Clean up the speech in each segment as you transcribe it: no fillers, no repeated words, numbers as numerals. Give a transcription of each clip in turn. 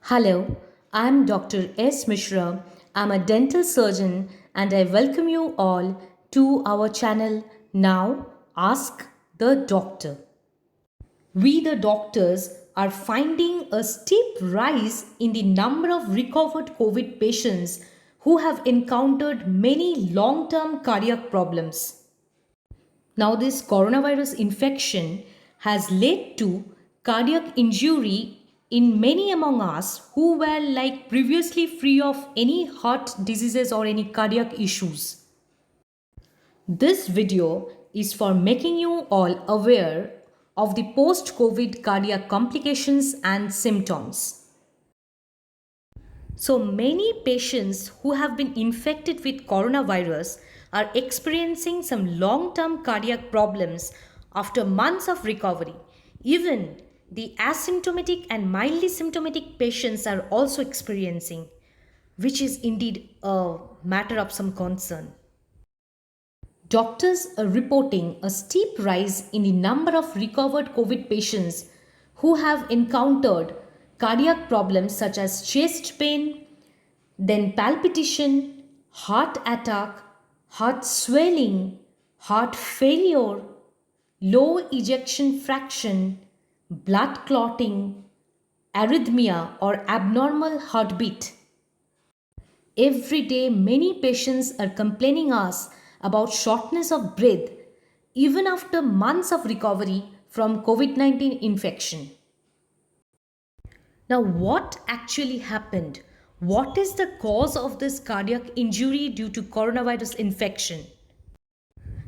Hello, I'm Dr. S. Mishra. I'm a dental surgeon and I welcome you all to our channel Now Ask the Doctor. We, the doctors, are finding a steep rise in the number of recovered COVID patients who have encountered many long term cardiac problems. Now, this coronavirus infection has led to cardiac injury in many among us who were like previously free of any heart diseases or any cardiac issues. This video is for making you all aware of the post COVID cardiac complications and symptoms. So, many patients who have been infected with coronavirus are experiencing some long term cardiac problems after months of recovery. Even the asymptomatic and mildly symptomatic patients are also experiencing, which is indeed a matter of some concern. Doctors are reporting a steep rise in the number of recovered COVID patients who have encountered cardiac problems such as chest pain, then palpitation, heart attack, heart swelling, heart failure, low ejection fraction, blood clotting, arrhythmia or abnormal heartbeat. Every day, many patients are complaining us about shortness of breath even after months of recovery from COVID 19 infection. Now, what actually happened? What is the cause of this cardiac injury due to coronavirus infection?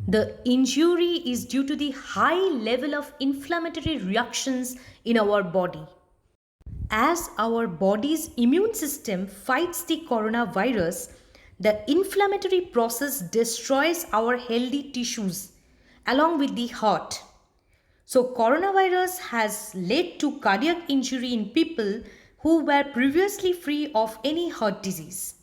The injury is due to the high level of inflammatory reactions in our body. As our body's immune system fights the coronavirus, the inflammatory process destroys our healthy tissues along with the heart. So, coronavirus has led to cardiac injury in people who were previously free of any heart disease.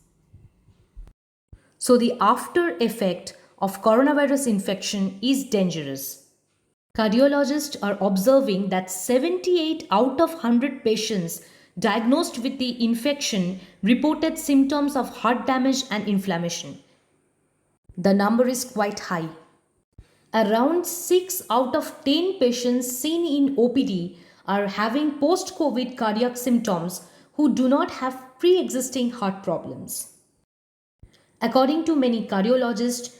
So, the after effect of coronavirus infection is dangerous. Cardiologists are observing that 78 out of 100 patients diagnosed with the infection reported symptoms of heart damage and inflammation. The number is quite high. Around 6 out of 10 patients seen in OPD are having post COVID cardiac symptoms who do not have pre existing heart problems. According to many cardiologists,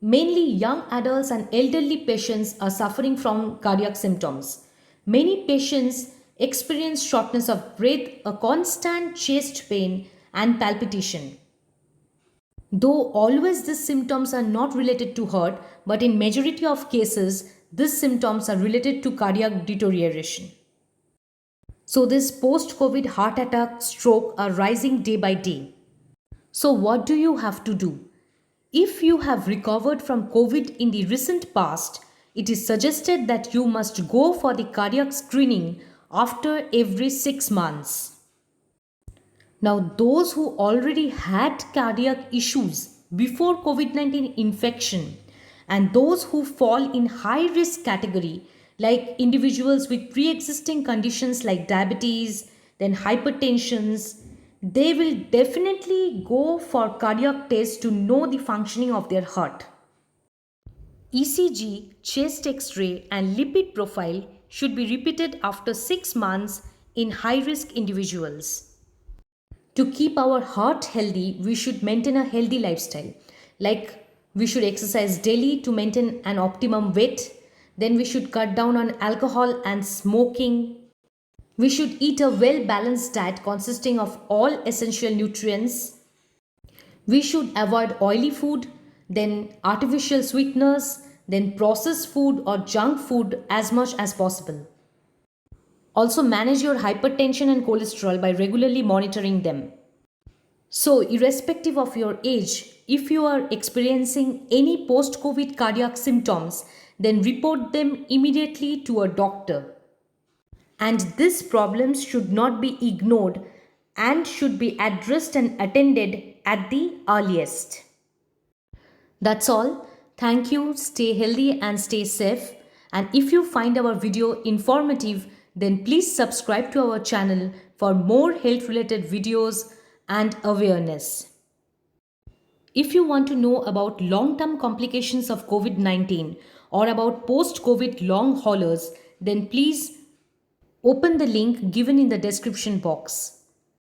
mainly young adults and elderly patients are suffering from cardiac symptoms. Many patients experience shortness of breath, a constant chest pain, and palpitation. Though always these symptoms are not related to heart, but in majority of cases, these symptoms are related to cardiac deterioration. So this post-COVID heart attack, stroke are rising day by day. So what do you have to do? If you have recovered from COVID in the recent past, it is suggested that you must go for the cardiac screening after every 6 months. Now, those who already had cardiac issues before COVID 19 infection and those who fall in high risk category, like individuals with pre existing conditions like diabetes, then hypertensions, they will definitely go for cardiac tests to know the functioning of their heart. ECG, chest x ray, and lipid profile should be repeated after 6 months in high risk individuals. To keep our heart healthy, we should maintain a healthy lifestyle. Like we should exercise daily to maintain an optimum weight. Then we should cut down on alcohol and smoking. We should eat a well balanced diet consisting of all essential nutrients. We should avoid oily food, then artificial sweeteners, then processed food or junk food as much as possible. Also, manage your hypertension and cholesterol by regularly monitoring them. So, irrespective of your age, if you are experiencing any post COVID cardiac symptoms, then report them immediately to a doctor. And these problems should not be ignored and should be addressed and attended at the earliest. That's all. Thank you. Stay healthy and stay safe. And if you find our video informative, then please subscribe to our channel for more health related videos and awareness. If you want to know about long term complications of COVID 19 or about post COVID long haulers, then please open the link given in the description box.